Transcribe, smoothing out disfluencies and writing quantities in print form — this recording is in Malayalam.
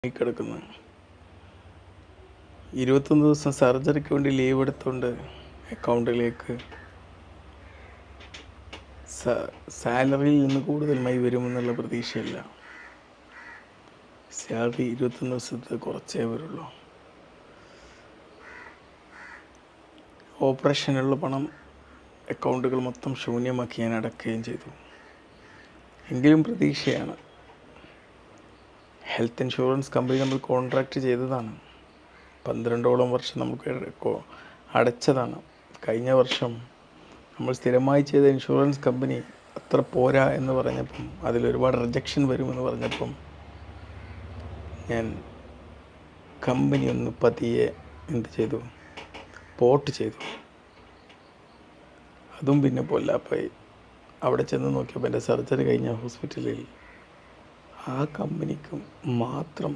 കിടക്കുന്നത്. 21 ദിവസം സർജറിക്ക് വേണ്ടി ലീവ് എടുത്തുകൊണ്ട് അക്കൗണ്ടിലേക്ക് സാലറിയിൽ നിന്ന് കൂടുതലായി വരുമെന്നുള്ള പ്രതീക്ഷയില്ല. സാലറി 21 ദിവസത്തെ കുറച്ചേ വരുള്ളൂ. ഓപ്പറേഷനുള്ള പണം അക്കൗണ്ടുകൾ മൊത്തം ശൂന്യമാക്കി ഞാൻ അടക്കുകയും ചെയ്തു. എങ്കിലും പ്രതീക്ഷയാണ്. ഹെൽത്ത് ഇൻഷുറൻസ് കമ്പനി നമ്മൾ കോൺട്രാക്റ്റ് ചെയ്തതാണ്. 12ഓളം വർഷം നമുക്ക് അടച്ചതാണ്. കഴിഞ്ഞ വർഷം നമ്മൾ സ്ഥിരമായി ചെയ്ത ഇൻഷുറൻസ് കമ്പനി അത്ര പോരാ എന്ന് പറഞ്ഞപ്പം, അതിലൊരുപാട് റിജക്ഷൻ വരുമെന്ന് പറഞ്ഞപ്പം ഞാൻ കമ്പനി ഒന്ന് പതിയെ പോർട്ട് ചെയ്തു. അതും പിന്നെ പൊല്ലാപ്പായി. അവിടെ ചെന്ന് നോക്കിയപ്പോൾ എൻ്റെ സർജറി കഴിഞ്ഞ ഹോസ്പിറ്റലിൽ ആ കമ്പനിക്ക് മാത്രം